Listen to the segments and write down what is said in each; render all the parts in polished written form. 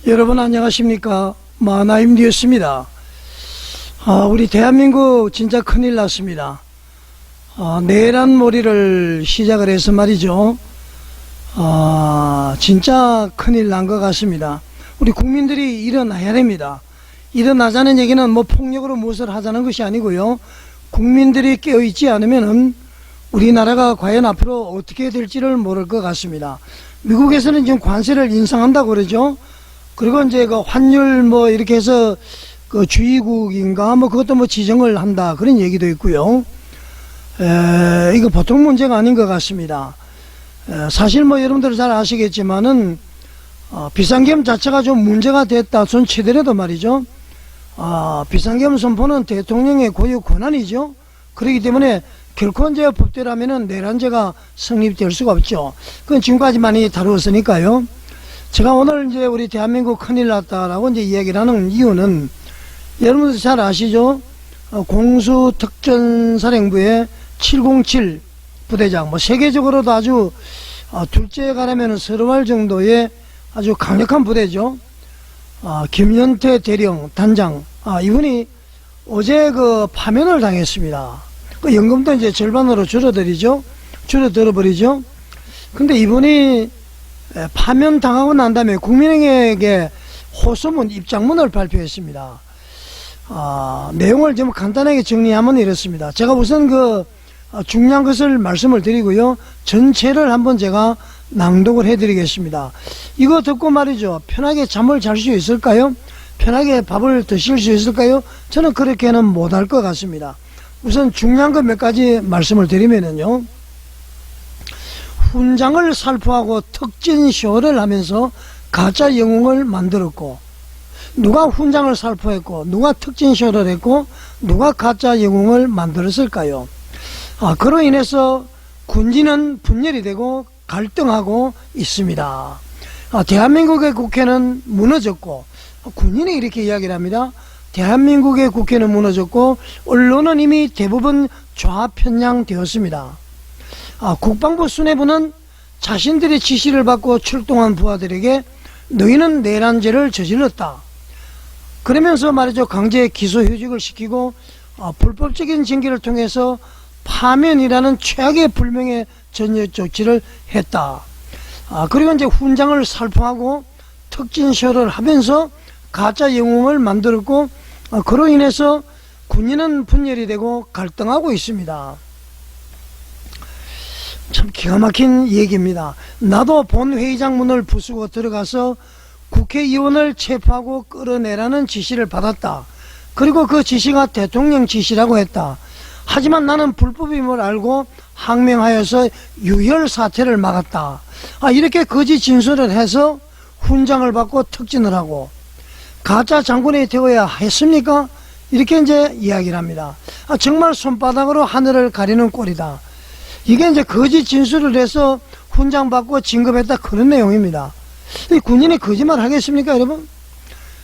여러분 안녕하십니까? 마나임디였습니다. 우리 대한민국 진짜 큰일 났습니다. 내란몰이를 시작을 해서 말이죠. 진짜 큰일 난 것 같습니다. 우리 국민들이 일어나야 됩니다. 일어나자는 얘기는 뭐 폭력으로 무엇을 하자는 것이 아니고요. 국민들이 깨어있지 않으면은 우리나라가 과연 앞으로 어떻게 될지를 모를 것 같습니다. 미국에서는 지금 관세를 인상한다고 그러죠. 그리고 이제 그 환율 뭐 이렇게 해서 그 주의국인가 뭐 그것도 뭐 지정을 한다 그런 얘기도 있고요. 이거 보통 문제가 아닌 것 같습니다. 사실 뭐 여러분들 잘 아시겠지만은 비상계엄 자체가 좀 문제가 됐다 손 치더라도 말이죠. 비상계엄 선포는 대통령의 고유 권한이죠. 그렇기 때문에 결코 이제 법대로라면은 내란죄가 성립될 수가 없죠. 그건 지금까지 많이 다루었으니까요. 제가 오늘 이제 우리 대한민국 큰일 났다라고 이제 이야기를 하는 이유는 여러분들 잘 아시죠? 공수특전사령부의 707 부대장, 뭐 세계적으로도 아주 둘째에 가려면 서러워할 정도의 아주 강력한 부대죠. 김현태 대령 단장, 이분이 어제 그 파면을 당했습니다. 그 연금도 이제 절반으로 줄어들어버리죠. 근데 이분이 파면 당하고 난 다음에 국민에게 호소문, 입장문을 발표했습니다. 내용을 좀 간단하게 정리하면 이렇습니다. 제가 우선 중요한 것을 말씀을 드리고요. 전체를 한번 제가 낭독을 해드리겠습니다. 이거 듣고 말이죠. 편하게 잠을 잘 수 있을까요? 편하게 밥을 드실 수 있을까요? 저는 그렇게는 못할 것 같습니다. 우선 중요한 것 몇 가지 말씀을 드리면은요. 훈장을 살포하고 특진쇼를 하면서 가짜 영웅을 만들었고, 누가 훈장을 살포했고 누가 특진쇼를 했고 누가 가짜 영웅을 만들었을까요? 그로 인해서 군진은 분열이 되고 갈등하고 있습니다. 대한민국의 국회는 무너졌고, 군인이 이렇게 이야기를 합니다. 대한민국의 국회는 무너졌고 언론은 이미 대부분 좌편향되었습니다. 국방부 수뇌부는 자신들의 지시를 받고 출동한 부하들에게 너희는 내란죄를 저질렀다 그러면서 말이죠. 강제 기소휴직을 시키고 불법적인 징계를 통해서 파면이라는 최악의 불명예 전역 조치를 했다. 그리고 이제 훈장을 살포하고 특진쇼를 하면서 가짜 영웅을 만들었고, 그로 인해서 군인은 분열이 되고 갈등하고 있습니다. 참 기가 막힌 얘기입니다. 나도 본회의장 문을 부수고 들어가서 국회의원을 체포하고 끌어내라는 지시를 받았다. 그리고 그 지시가 대통령 지시라고 했다. 하지만 나는 불법임을 알고 항명하여서 유혈 사태를 막았다. 이렇게 거짓 진술을 해서 훈장을 받고 특진을 하고 가짜 장군이 되어야 했습니까? 이렇게 이제 이야기를 합니다. 정말 손바닥으로 하늘을 가리는 꼴이다. 이게 이제 거짓 진술을 해서 훈장 받고 진급했다 그런 내용입니다. 이 군인이 거짓말 하겠습니까, 여러분?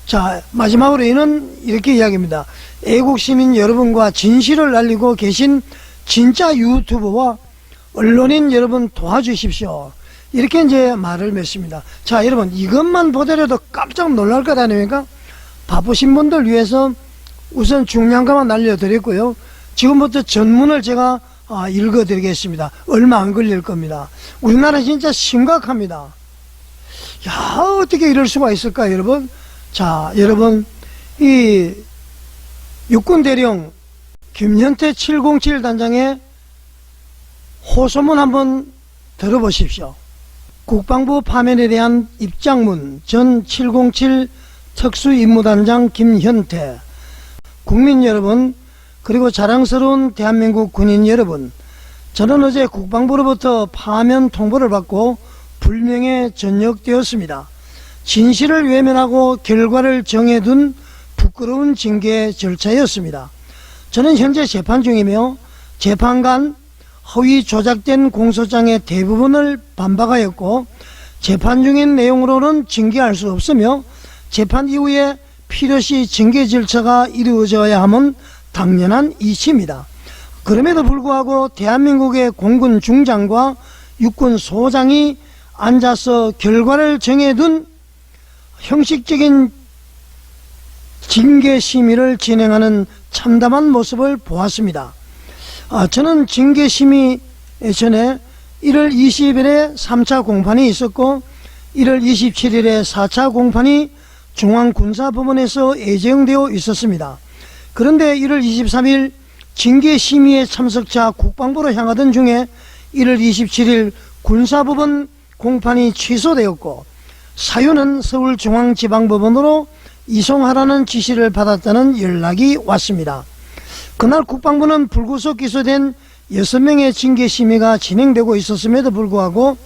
자, 마지막으로 이는 이렇게 이야기합니다. 애국시민 여러분과 진실을 알리고 계신 진짜 유튜버와 언론인 여러분 도와주십시오. 이렇게 이제 말을 맺습니다. 자, 여러분, 이것만 보더라도 깜짝 놀랄 것 아닙니까? 바쁘신 분들 위해서 우선 중요한 것만 알려드렸고요. 지금부터 전문을 제가 읽어드리겠습니다. 얼마 안 걸릴 겁니다. 우리나라 진짜 심각합니다. 야, 어떻게 이럴 수가 있을까요, 여러분? 자, 여러분, 이 육군대령 김현태 707 단장의 호소문 한번 들어보십시오. 국방부 파면에 대한 입장문 전 707 특수임무단장 김현태. 국민 여러분, 그리고 자랑스러운 대한민국 군인 여러분, 저는 어제 국방부로부터 파면 통보를 받고 불명예 전역되었습니다. 진실을 외면하고 결과를 정해둔 부끄러운 징계 절차였습니다. 저는 현재 재판 중이며 재판관 허위 조작된 공소장의 대부분을 반박하였고, 재판 중인 내용으로는 징계할 수 없으며 재판 이후에 필요시 징계 절차가 이루어져야 함은 당연한 이치입니다. 그럼에도 불구하고 대한민국의 공군 중장과 육군 소장이 앉아서 결과를 정해둔 형식적인 징계 심의를 진행하는 참담한 모습을 보았습니다. 저는 징계 심의 전에 1월 20일에 3차 공판이 있었고 1월 27일에 4차 공판이 중앙군사법원에서 예정되어 있었습니다. 그런데 1월 23일 징계심의에 참석자 국방부로 향하던 중에 1월 27일 군사법원 공판이 취소되었고 사유는 서울중앙지방법원으로 이송하라는 지시를 받았다는 연락이 왔습니다. 그날 국방부는 불구속 기소된 6명의 징계심의가 진행되고 있었음에도 불구하고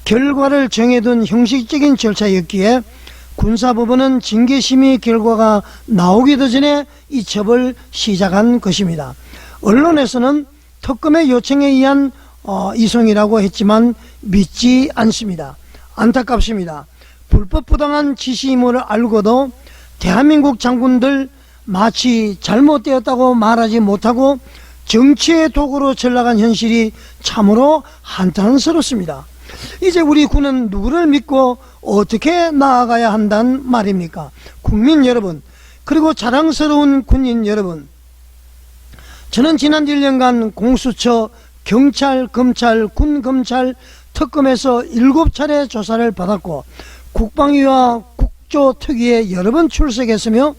결과를 정해둔 형식적인 절차였기에 군사법원은 징계심의 결과가 나오기도 전에 이첩을 시작한 것입니다. 언론에서는 특검의 요청에 의한 이송이라고 했지만 믿지 않습니다. 안타깝습니다. 불법 부당한 지시임을 알고도 대한민국 장군들 마치 잘못되었다고 말하지 못하고 정치의 도구로 전락한 현실이 참으로 한탄스럽습니다. 이제 우리 군은 누구를 믿고 어떻게 나아가야 한다는 말입니까? 국민 여러분, 그리고 자랑스러운 군인 여러분, 저는 지난 1년간 공수처, 경찰, 검찰, 군검찰, 특검에서 7차례 조사를 받았고 국방위와 국조특위에 여러 번 출석했으며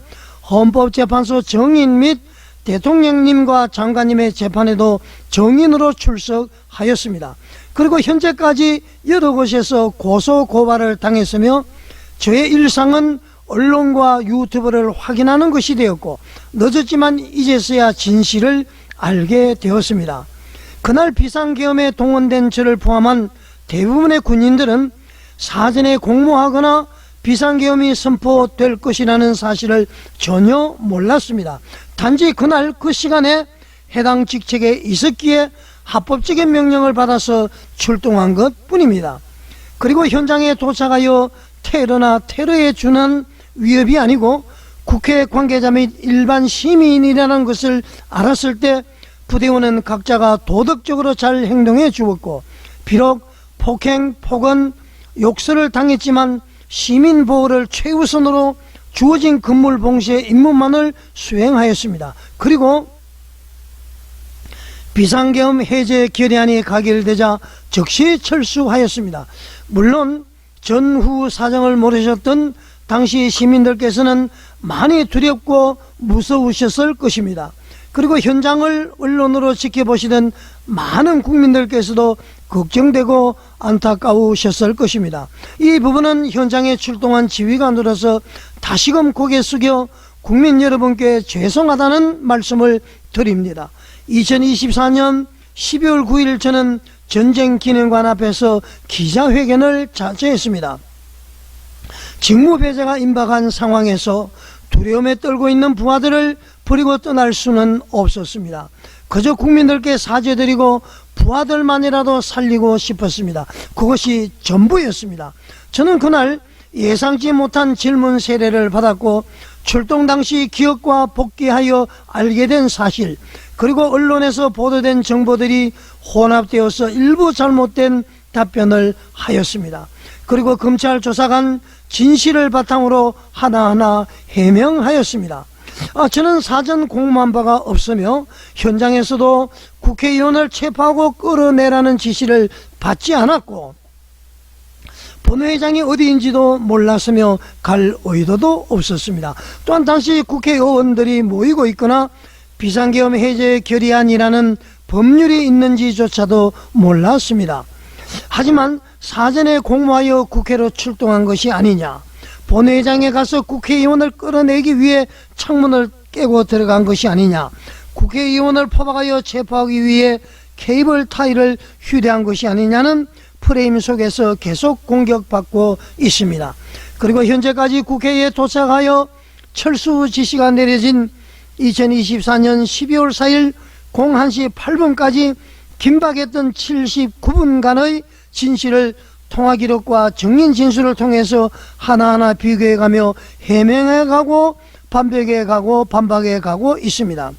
헌법재판소 정인 및 대통령님과 장관님의 재판에도 정인으로 출석하였습니다. 그리고 현재까지 여러 곳에서 고소 고발을 당했으며 저의 일상은 언론과 유튜브를 확인하는 것이 되었고 늦었지만 이제서야 진실을 알게 되었습니다. 그날 비상계엄에 동원된 저를 포함한 대부분의 군인들은 사전에 공모하거나 비상계엄이 선포될 것이라는 사실을 전혀 몰랐습니다. 단지 그날 그 시간에 해당 직책에 있었기에 합법적인 명령을 받아서 출동한 것 뿐입니다. 그리고 현장에 도착하여 테러나 테러에 준한 위협이 아니고 국회 관계자 및 일반 시민이라는 것을 알았을 때 부대원은 각자가 도덕적으로 잘 행동해 주었고 비록 폭행, 폭언, 욕설을 당했지만 시민보호를 최우선으로 주어진 근무 봉쇄의 임무만을 수행하였습니다. 그리고 비상계엄 해제 결의안이 가결되자 즉시 철수하였습니다. 물론 전후 사정을 모르셨던 당시 시민들께서는 많이 두렵고 무서우셨을 것입니다. 그리고 현장을 언론으로 지켜보시던 많은 국민들께서도 걱정되고 안타까우셨을 것입니다. 이 부분은 현장에 출동한 지휘관으로서 다시금 고개 숙여 국민 여러분께 죄송하다는 말씀을 드립니다. 2024년 12월 9일 저는 전쟁기념관 앞에서 기자회견을 자제했습니다. 직무배제가 임박한 상황에서 두려움에 떨고 있는 부하들을 버리고 떠날 수는 없었습니다. 그저 국민들께 사죄드리고 부하들만이라도 살리고 싶었습니다. 그것이 전부였습니다. 저는 그날 예상치 못한 질문 세례를 받았고 출동 당시 기억과 복귀하여 알게 된 사실, 그리고 언론에서 보도된 정보들이 혼합되어서 일부 잘못된 답변을 하였습니다. 그리고 검찰 조사관 진실을 바탕으로 하나하나 해명하였습니다. 저는 사전 공모한 바가 없으며 현장에서도 국회의원을 체포하고 끌어내라는 지시를 받지 않았고 본회의장이 어디인지도 몰랐으며 갈 의도도 없었습니다. 또한 당시 국회의원들이 모이고 있거나 비상계엄 해제 결의안이라는 법률이 있는지조차도 몰랐습니다. 하지만 사전에 공모하여 국회로 출동한 것이 아니냐, 본회의장에 가서 국회의원을 끌어내기 위해 창문을 깨고 들어간 것이 아니냐, 국회의원을 포박하여 체포하기 위해 케이블 타이를 휴대한 것이 아니냐는 프레임 속에서 계속 공격받고 있습니다. 그리고 현재까지 국회에 도착하여 철수 지시가 내려진 2024년 12월 4일 01시 8분까지 긴박했던 79분간의 진실을 통화기록과 증인 진술을 통해서 하나하나 비교해가며 해명해가고 반박해가고 반박해가고 있습니다.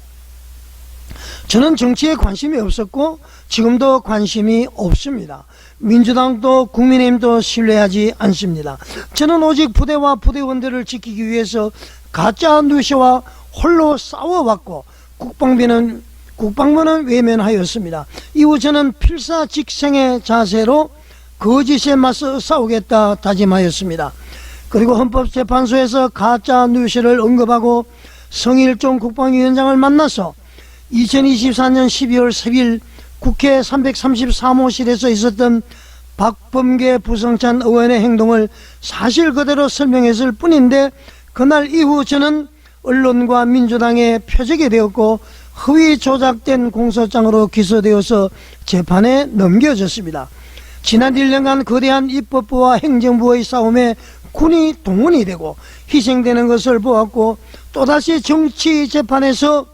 저는 정치에 관심이 없었고 지금도 관심이 없습니다. 민주당도 국민의힘도 신뢰하지 않습니다. 저는 오직 부대와 부대원들을 지키기 위해서 가짜 뉴스와 홀로 싸워왔고 국방부는 외면하였습니다. 이후 저는 필사직생의 자세로 거짓에 맞서 싸우겠다 다짐하였습니다. 그리고 헌법재판소에서 가짜 뉴스를 언급하고 성일종 국방위원장을 만나서 2024년 12월 10일 국회 333호실에서 있었던 박범계 부성찬 의원의 행동을 사실 그대로 설명했을 뿐인데, 그날 이후 저는 언론과 민주당의 표적이 되었고 허위 조작된 공소장으로 기소되어서 재판에 넘겨졌습니다. 지난 1년간 거대한 입법부와 행정부의 싸움에 군이 동원이 되고 희생되는 것을 보았고, 또다시 정치 재판에서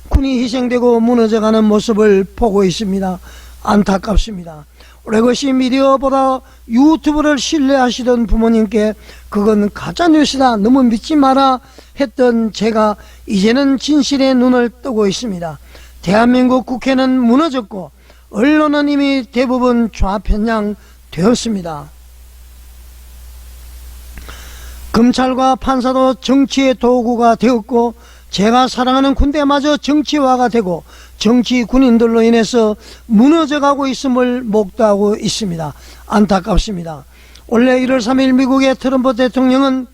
군이 희생되고 무너져가는 모습을 보고 있습니다. 안타깝습니다. 레거시 미디어보다 유튜브를 신뢰하시던 부모님께 그건 가짜뉴스다, 너무 믿지 마라 했던 제가 이제는 진실의 눈을 뜨고 있습니다. 대한민국 국회는 무너졌고 언론은 이미 대부분 좌편향 되었습니다. 검찰과 판사도 정치의 도구가 되었고 제가 사랑하는 군대마저 정치화가 되고 정치 군인들로 인해서 무너져가고 있음을 목도하고 있습니다. 안타깝습니다. 원래 1월 3일 미국의 트럼프 대통령은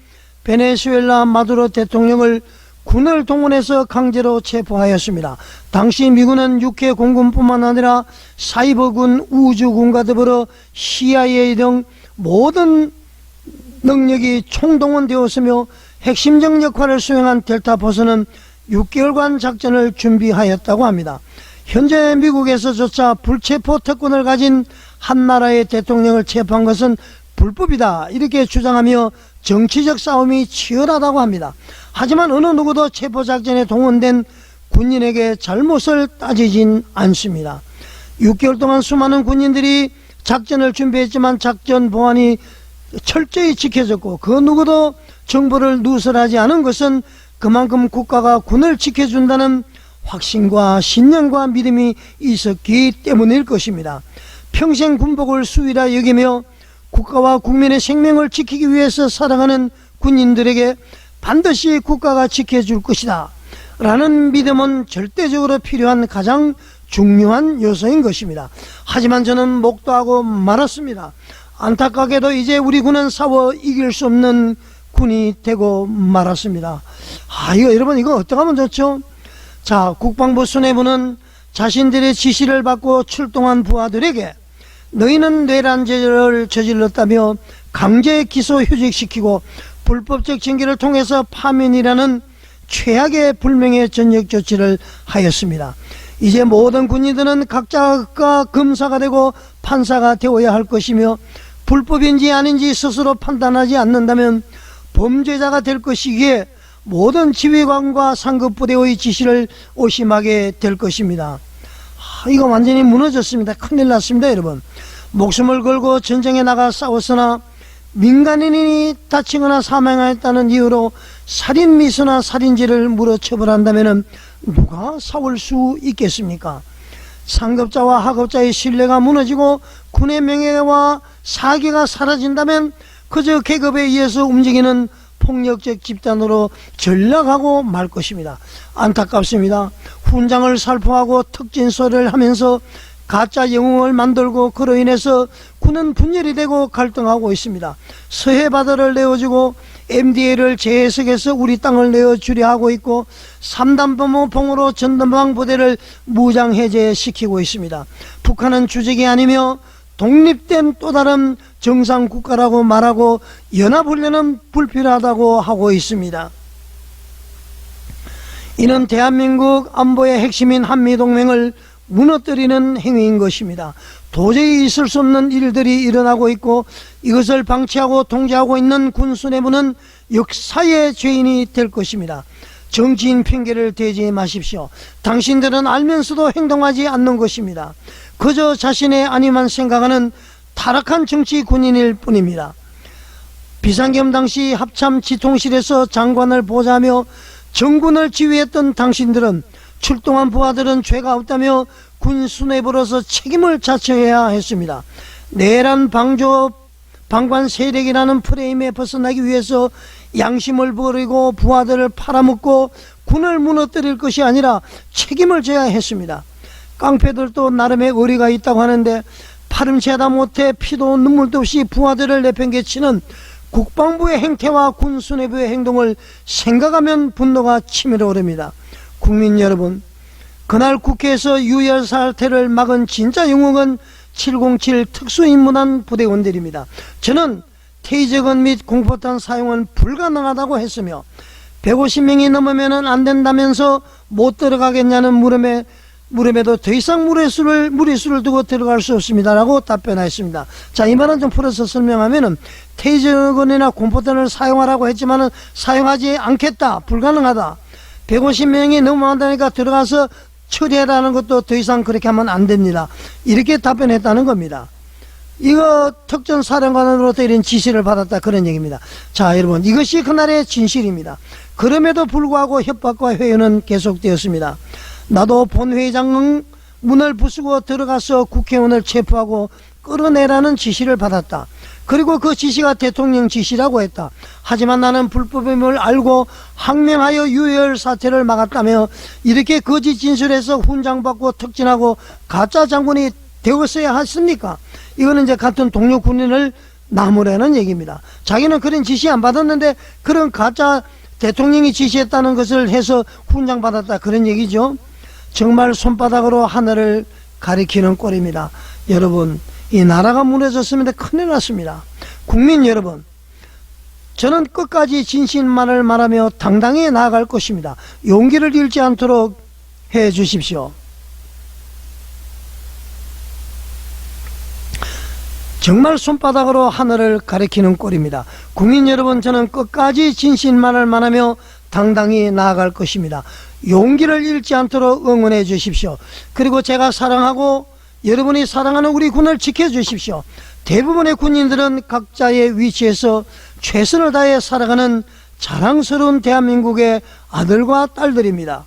베네수엘라 마두로 대통령을 군을 동원해서 강제로 체포하였습니다. 당시 미군은 육해 공군뿐만 아니라 사이버군, 우주군과 더불어 CIA 등 모든 능력이 총동원되었으며 핵심적 역할을 수행한 델타포스는 6개월간 작전을 준비하였다고 합니다. 현재 미국에서조차 불체포 특권을 가진 한 나라의 대통령을 체포한 것은 불법이다, 이렇게 주장하며 정치적 싸움이 치열하다고 합니다. 하지만 어느 누구도 체포작전에 동원된 군인에게 잘못을 따지진 않습니다. 6개월 동안 수많은 군인들이 작전을 준비했지만 작전 보안이 철저히 지켜졌고 그 누구도 정보를 누설하지 않은 것은 그만큼 국가가 군을 지켜준다는 확신과 신념과 믿음이 있었기 때문일 것입니다. 평생 군복을 수위라 여기며 국가와 국민의 생명을 지키기 위해서 살아가는 군인들에게 반드시 국가가 지켜줄 것이다 라는 믿음은 절대적으로 필요한 가장 중요한 요소인 것입니다. 하지만 저는 목도하고 말았습니다. 안타깝게도 이제 우리 군은 싸워 이길 수 없는 군이 되고 말았습니다. 이거 여러분, 이거 어떻게 하면 좋죠? 자, 국방부 수뇌부는 자신들의 지시를 받고 출동한 부하들에게 너희는 뇌란죄를 저질렀다며 강제 기소 휴직시키고 불법적 징계를 통해서 파면이라는 최악의 불명예 전역 조치를 하였습니다. 이제 모든 군인들은 각자가 검사가 되고 판사가 되어야 할 것이며 불법인지 아닌지 스스로 판단하지 않는다면 범죄자가 될 것이기에 모든 지휘관과 상급부대의 지시를 오심하게 될 것입니다. 이거 완전히 무너졌습니다. 큰일 났습니다, 여러분. 목숨을 걸고 전쟁에 나가 싸웠으나 민간인이 다치거나 사망했다는 이유로 살인미수나 살인죄를 물어 처벌한다면 누가 싸울 수 있겠습니까? 상급자와 하급자의 신뢰가 무너지고 군의 명예와 사기가 사라진다면 그저 계급에 의해서 움직이는 폭력적 집단으로 전락하고 말 것입니다. 안타깝습니다. 훈장을 살포하고 특진소를 하면서 가짜 영웅을 만들고 그로 인해서 군은 분열이 되고 갈등하고 있습니다. 서해바다를 내어주고 MDL을 재해석해서 우리 땅을 내어주려 하고 있고 3단범 봉으로 전담방 부대를 무장해제시키고 있습니다. 북한은 주적이 아니며 독립된 또 다른 정상국가라고 말하고 연합훈련은 불필요하다고 하고 있습니다. 이는 대한민국 안보의 핵심인 한미동맹을 무너뜨리는 행위인 것입니다. 도저히 있을 수 없는 일들이 일어나고 있고 이것을 방치하고 통제하고 있는 군 수뇌부는 역사의 죄인이 될 것입니다. 정치인 핑계를 대지 마십시오. 당신들은 알면서도 행동하지 않는 것입니다. 그저 자신의 안위만 생각하는 타락한 정치 군인일 뿐입니다. 비상겸 당시 합참 지통실에서 장관을 보좌하며 정군을 지휘했던 당신들은 출동한 부하들은 죄가 없다며 군 수뇌부로서 책임을 자처해야 했습니다. 내란 방관 세력이라는 프레임에 벗어나기 위해서 양심을 버리고 부하들을 팔아먹고 군을 무너뜨릴 것이 아니라 책임을 져야 했습니다. 깡패들도 나름의 의리가 있다고 하는데 파렴치하다 못해 피도 눈물도 없이 부하들을 내팽개치는 국방부의 행태와 군 수뇌부의 행동을 생각하면 분노가 치밀어 오릅니다. 국민 여러분, 그날 국회에서 유혈 사태를 막은 진짜 영웅은 707 특수임무단 부대원들입니다. 저는 테이저건 및 공포탄 사용은 불가능하다고 했으며 150명이 넘으면 안 된다면서 못 들어가겠냐는 물음에도 더 이상 무리수를 두고 들어갈 수 없습니다라고 답변했습니다. 자, 이 말은 좀 풀어서 설명하면은 테이저건이나 공포탄을 사용하라고 했지만은 사용하지 않겠다, 불가능하다. 150명이 넘어간다니까 들어가서 처리해라는 것도 더 이상 그렇게 하면 안 됩니다. 이렇게 답변했다는 겁니다. 이거 특전사령관으로부터 이런 지시를 받았다, 그런 얘기입니다. 자, 여러분, 이것이 그날의 진실입니다. 그럼에도 불구하고 협박과 회유는 계속되었습니다. 나도 본회의장 문을 부수고 들어가서 국회의원을 체포하고 끌어내라는 지시를 받았다. 그리고 그 지시가 대통령 지시라고 했다. 하지만 나는 불법임을 알고 항명하여 유혈 사태를 막았다며 이렇게 거짓 진술해서 훈장받고 특진하고 가짜 장군이 되었어야 했습니까? 이거는 이제 같은 동료 군인을 나무라는 얘기입니다. 자기는 그런 지시 안 받았는데 그런 가짜 대통령이 지시했다는 것을 해서 훈장받았다, 그런 얘기죠. 정말 손바닥으로 하늘을 가리키는 꼴입니다. 여러분, 이 나라가 무너졌으면 큰일 났습니다. 국민 여러분, 저는 끝까지 진실만을 말하며 당당히 나아갈 것입니다. 용기를 잃지 않도록 해 주십시오. 정말 손바닥으로 하늘을 가리키는 꼴입니다. 국민 여러분, 저는 끝까지 진실만을 말하며 당당히 나아갈 것입니다. 용기를 잃지 않도록 응원해 주십시오. 그리고 제가 사랑하고 여러분이 사랑하는 우리 군을 지켜주십시오. 대부분의 군인들은 각자의 위치에서 최선을 다해 살아가는 자랑스러운 대한민국의 아들과 딸들입니다.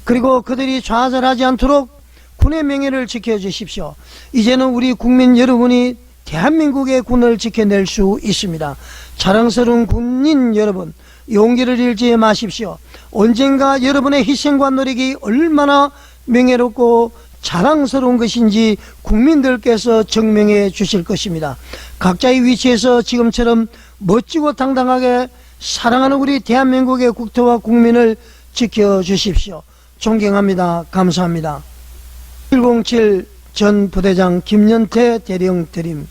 그리고 그들이 좌절하지 않도록 군의 명예를 지켜주십시오. 이제는 우리 국민 여러분이 대한민국의 군을 지켜낼 수 있습니다. 자랑스러운 군인 여러분, 용기를 잃지 마십시오. 언젠가 여러분의 희생과 노력이 얼마나 명예롭고 자랑스러운 것인지 국민들께서 증명해 주실 것입니다. 각자의 위치에서 지금처럼 멋지고 당당하게 사랑하는 우리 대한민국의 국토와 국민을 지켜주십시오. 존경합니다. 감사합니다. 707 전 부대장 김연태 대령 드림.